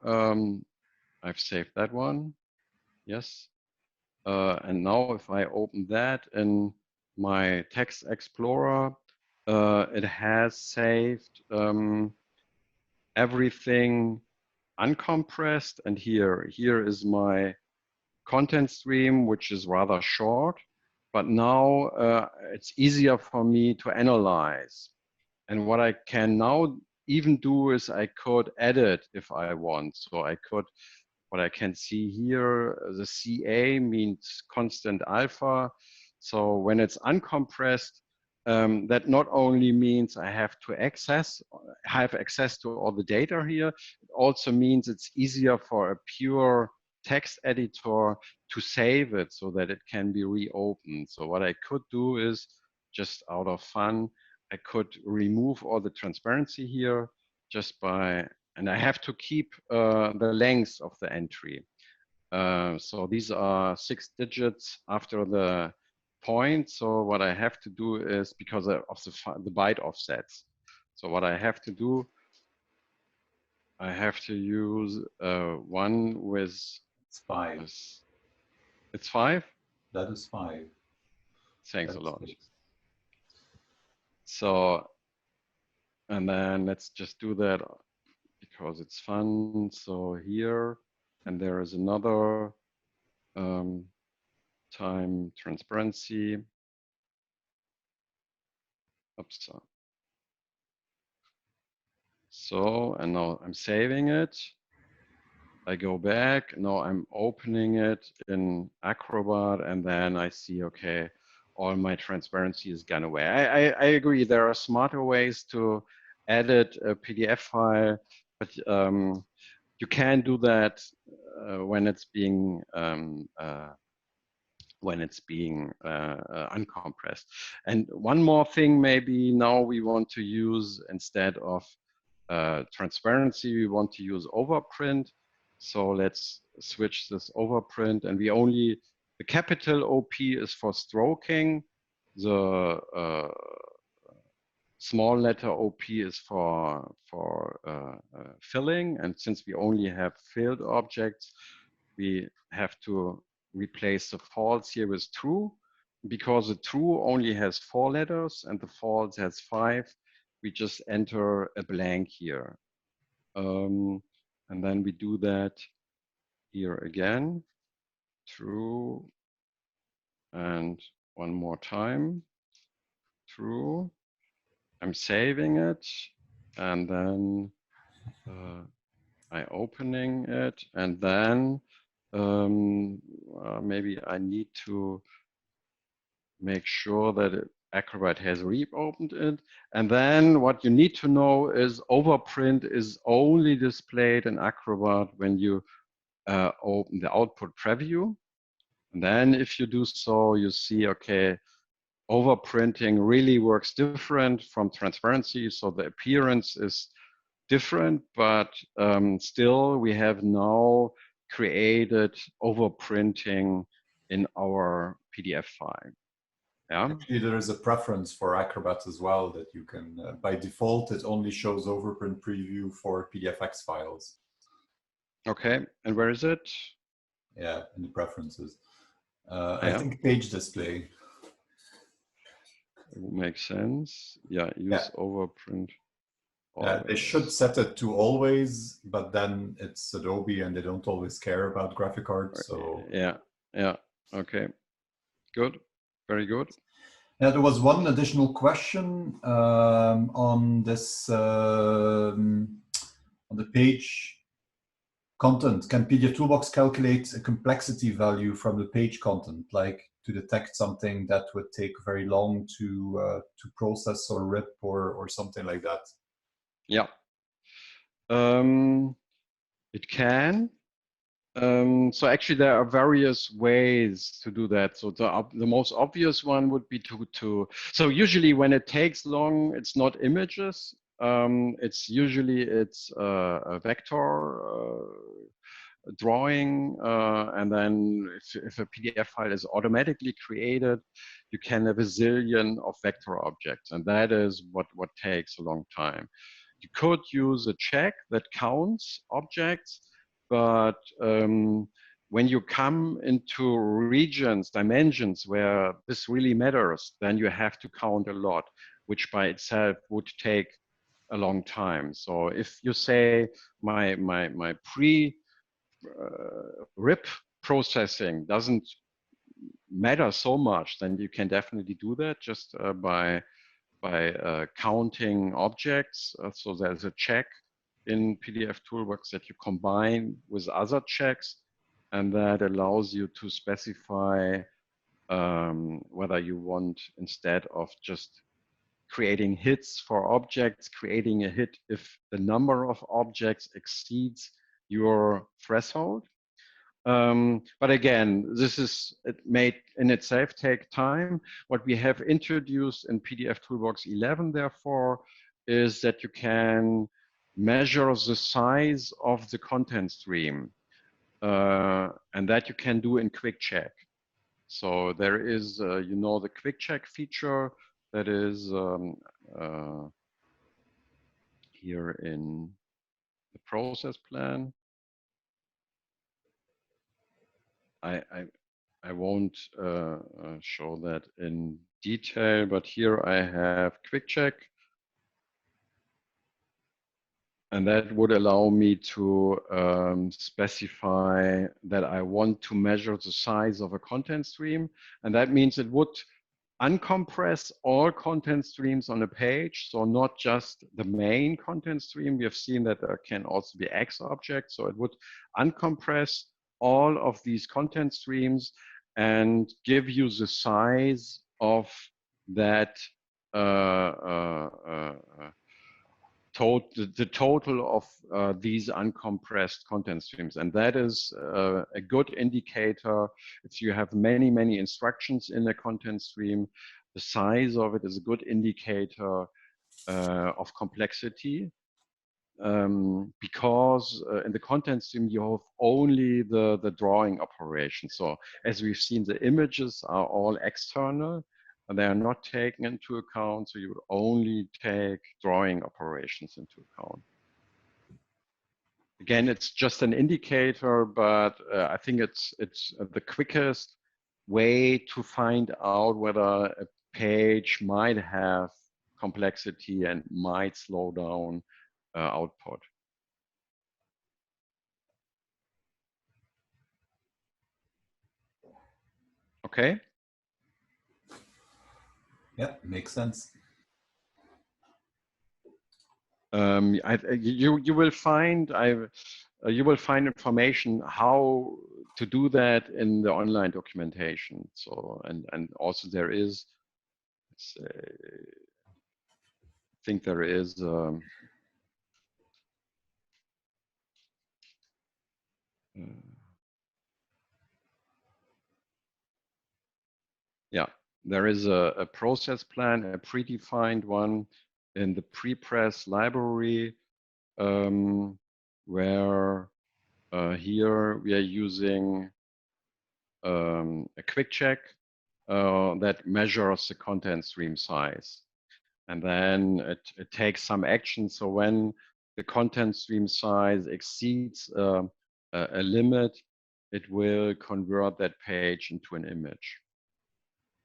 [SPEAKER 2] I've saved that one. Yes. And now if I open that in my text explorer, it has saved everything uncompressed. And here is my content stream, which is rather short, but now it's easier for me to analyze. And what I can now even do is I could edit if I want. So I could, what I can see here, the CA means constant alpha. So when it's uncompressed, that not only means I have access to all the data here, it also means it's easier for a pure text editor to save it so that it can be reopened. So what I could do is, just out of fun, I could remove all the transparency here just by, and I have to keep the length of the entry. So these are 6 digits after the point. So what I have to do is, because of the byte offsets. So what I have to do, I have to use one with.
[SPEAKER 1] It's 5.
[SPEAKER 2] It's 5?
[SPEAKER 1] That is 5.
[SPEAKER 2] Thanks a lot. So, and then let's just do that because it's fun. So here, and there is another time transparency. Oops. So, and now I'm saving it. I go back, now I'm opening it in Acrobat, and then I see, okay, all my transparency is gone away. I agree, there are smarter ways to edit a PDF file, but you can do that when it's being uncompressed. And one more thing, maybe now we want to use, instead of transparency, we want to use overprint. So let's switch this overprint, and the capital OP is for stroking. The small letter OP is for filling. And since we only have filled objects, we have to replace the false here with true. Because the true only has 4 letters and the false has 5, we just enter a blank here. And then we do that here again, true, and one more time, true. I'm saving it, and then I'm opening it, and then maybe I need to make sure that Acrobat has reopened it. And then what you need to know is overprint is only displayed in Acrobat when you open the output preview. And then if you do so, you see, okay, overprinting really works different from transparency. So the appearance is different, but still we have now created overprinting in our PDF file. Yeah.
[SPEAKER 1] Actually, there is a preference for Acrobat as well that you can, by default, it only shows overprint preview for PDFX files.
[SPEAKER 2] Okay, and where is it?
[SPEAKER 1] Yeah, in the preferences. I think page display.
[SPEAKER 2] It makes sense. Yeah, use overprint.
[SPEAKER 1] They should set it to always, but then it's Adobe and they don't always care about graphic cards. So
[SPEAKER 2] yeah, okay, good, very good.
[SPEAKER 1] Now there was one additional question on this on the page content. Can pdfToolbox calculate a complexity value from the page content? Like detect something that would take very long to process or rip or something like that.
[SPEAKER 2] Yeah, it can. So actually, there are various ways to do that. So the most obvious one would be so usually when it takes long, it's not images. It's usually a vector drawing, and then if a PDF file is automatically created, you can have a zillion of vector objects, and that is what takes a long time. You could use a check that counts objects, but when you come into regions, dimensions where this really matters, then you have to count a lot, which by itself would take a long time. So if you say my pre RIP processing doesn't matter so much, then you can definitely do that just by counting objects. So there's a check in pdfToolbox that you combine with other checks, and that allows you to specify whether you want, instead of just creating hits for objects, creating a hit if the number of objects exceeds your threshold. But again, it may in itself take time. What we have introduced in pdfToolbox 11, therefore, is that you can measure the size of the content stream, and that you can do in quick check. So there is, the quick check feature that is here in the process plan. I won't show that in detail, but here I have quick check. And that would allow me to specify that I want to measure the size of a content stream. And that means it would uncompress all content streams on a page. So not just the main content stream. We have seen that there can also be X objects. So it would uncompress all of these content streams and give you the size of that the total of these uncompressed content streams. And that is a good indicator. If you have many, many instructions in a content stream, the size of it is a good indicator of complexity. Because in the content stream, you have only the drawing operation. So as we've seen, the images are all external. And they are not taken into account, so you would only take drawing operations into account. Again, it's just an indicator, but I think it's the quickest way to find out whether a page might have complexity and might slow down output. Okay.
[SPEAKER 1] Yeah, makes sense.
[SPEAKER 2] You will find information how to do that in the online documentation. So and also there is, I think there is. Yeah, there is a process plan, a predefined one in the prepress library, where here we are using a quick check that measures the content stream size. And then it takes some action. So when the content stream size exceeds a limit, it will convert that page into an image.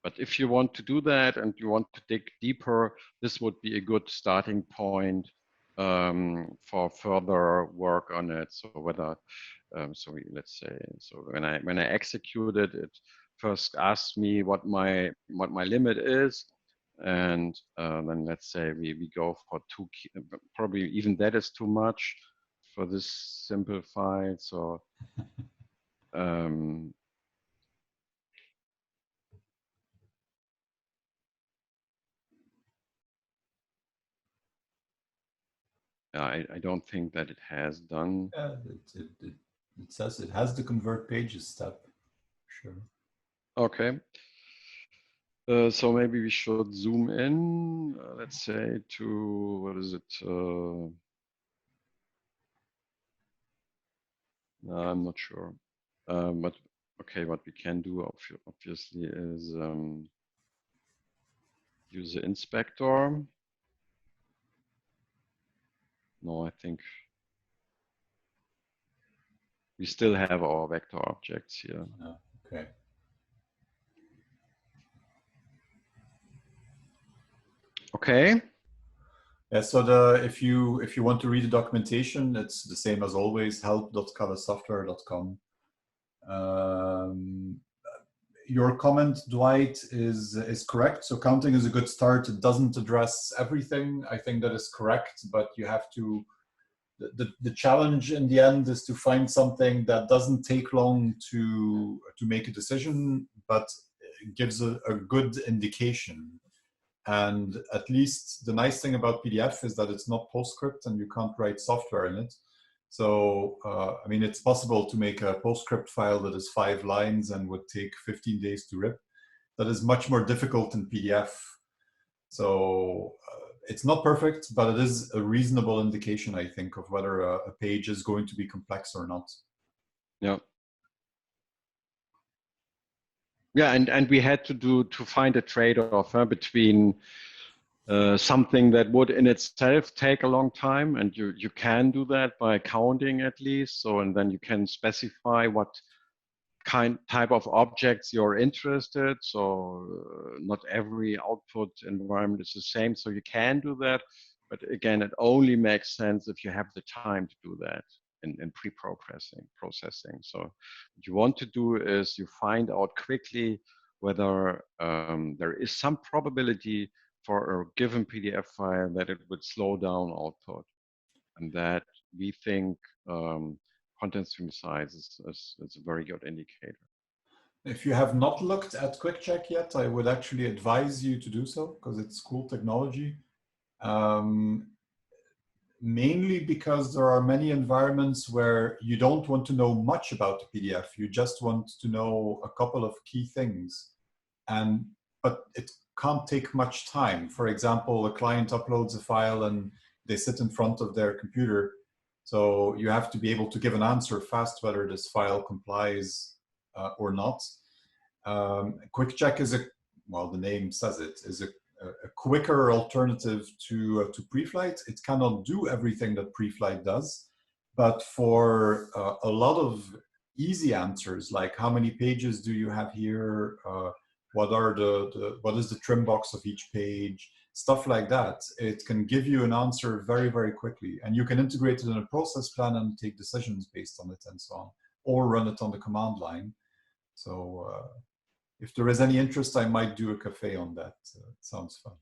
[SPEAKER 2] But if you want to do that and you want to dig deeper, this would be a good starting point for further work on it. So whether, let's say, so when I executed it, first asked me what my limit is, and then let's say we go for 2, probably even that is too much for this simple file. So I don't think that it has done.
[SPEAKER 1] It says it has the convert pages step. Sure.
[SPEAKER 2] Okay. So maybe we should zoom in, let's say to, what is it? No, I'm not sure. But okay, what we can do obviously is use the inspector. No, I think we still have our vector objects here.
[SPEAKER 1] Oh, okay.
[SPEAKER 2] Okay.
[SPEAKER 1] Yeah, so if you want to read the documentation, it's the same as always, help.callassoftware.com. Your comment, Dwight, is correct. So counting is a good start. It doesn't address everything. I think that is correct, but you have to, the challenge in the end is to find something that doesn't take long to make a decision, but gives a good indication. And at least the nice thing about PDF is that it's not PostScript and you can't write software in it. So, I mean, it's possible to make a PostScript file that is 5 lines and would take 15 days to rip. That is much more difficult in PDF. So it's not perfect, but it is a reasonable indication, I think, of whether a page is going to be complex or not.
[SPEAKER 2] Yeah. Yeah, and we had to find a trade-off between something that would in itself take a long time, and you can do that by counting at least. So, and then you can specify what type of objects you're interested. So not every output environment is the same. So you can do that, but again, it only makes sense if you have the time to do that in processing. So what you want to do is you find out quickly whether there is some probability for a given PDF file that it would slow down output, and that we think content stream size is a very good indicator.
[SPEAKER 1] If you have not looked at Quick Check yet, I would actually advise you to do so because it's cool technology. Mainly because there are many environments where you don't want to know much about the PDF. You just want to know a couple of key things. But it can't take much time. For example, a client uploads a file and they sit in front of their computer. So you have to be able to give an answer fast whether this file complies or not. Quick Check is well, the name says it, is a quicker alternative to Preflight. It cannot do everything that Preflight does, but for a lot of easy answers, like how many pages do you have here, what is the trim box of each page, stuff like that, it can give you an answer very, very quickly. And you can integrate it in a process plan and take decisions based on it and so on, or run it on the command line. So if there is any interest, I might do a café on that. It sounds fun.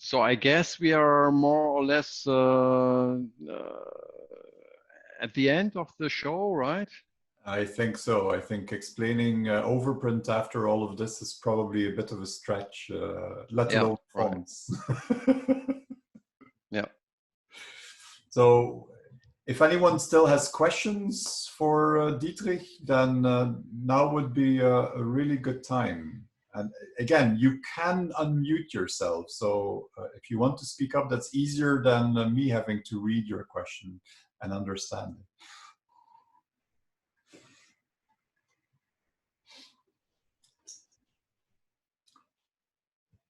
[SPEAKER 2] So I guess we are more or less at the end of the show, right?
[SPEAKER 1] I think so. I think explaining overprint after all of this is probably a bit of a stretch, let alone fonts.
[SPEAKER 2] Yeah.
[SPEAKER 1] So if anyone still has questions for Dietrich, then now would be a really good time. And again, you can unmute yourself. So if you want to speak up, that's easier than me having to read your question and understand it.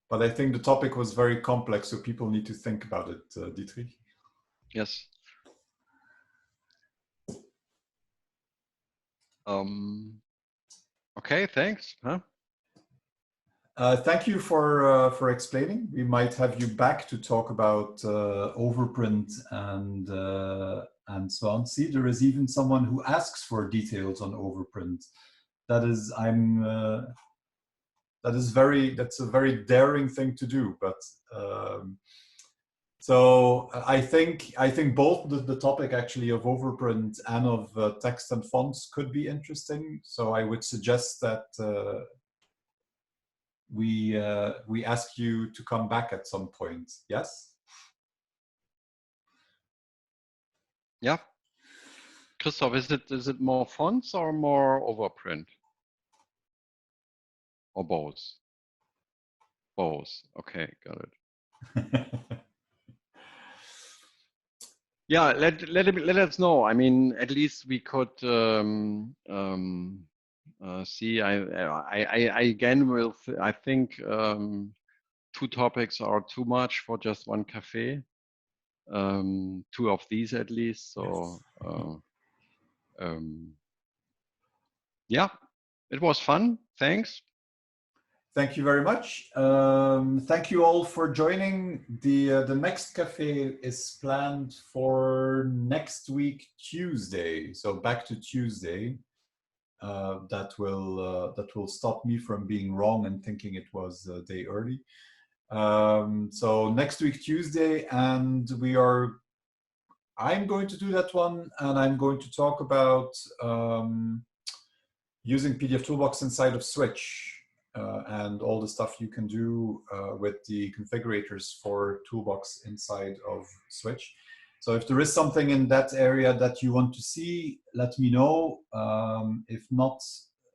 [SPEAKER 1] But I think the topic was very complex, so people need to think about it, Dietrich.
[SPEAKER 2] Yes. Okay, thanks. Huh?
[SPEAKER 1] Thank you for explaining. We might have you back to talk about overprint and so on. See, there is even someone who asks for details on overprint. That's a very daring thing to do. But So I think both the topic actually of overprint and of text and fonts could be interesting. So I would suggest that we ask you to come back at some point. Yes.
[SPEAKER 2] Yeah. Christoph, is it more fonts or more overprint? Or both? Both. Okay, got it. Yeah, let us know. I mean, at least we could see. I again will. I think 2 topics are too much for just one cafe. 2 of these at least. So yes. Yeah, it was fun. Thanks.
[SPEAKER 1] Thank you very much. Thank you all for joining. The next cafe is planned for next week, Tuesday. So back to Tuesday. That will stop me from being wrong and thinking it was a day early. So next week, Tuesday, and I'm going to do that one, and I'm going to talk about using pdfToolbox inside of Switch. And all the stuff you can do with the configurators for Toolbox inside of Switch. So if there is something in that area that you want to see, let me know. If not,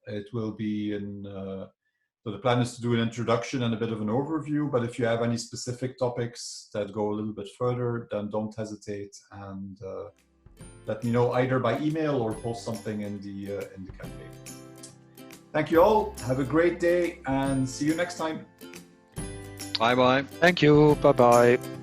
[SPEAKER 1] it will be in, so the plan is to do an introduction and a bit of an overview, but if you have any specific topics that go a little bit further, then don't hesitate and let me know either by email or post something in the cafe. Thank you all. Have a great day and see you next time.
[SPEAKER 2] Bye-bye.
[SPEAKER 3] Thank you. Bye-bye.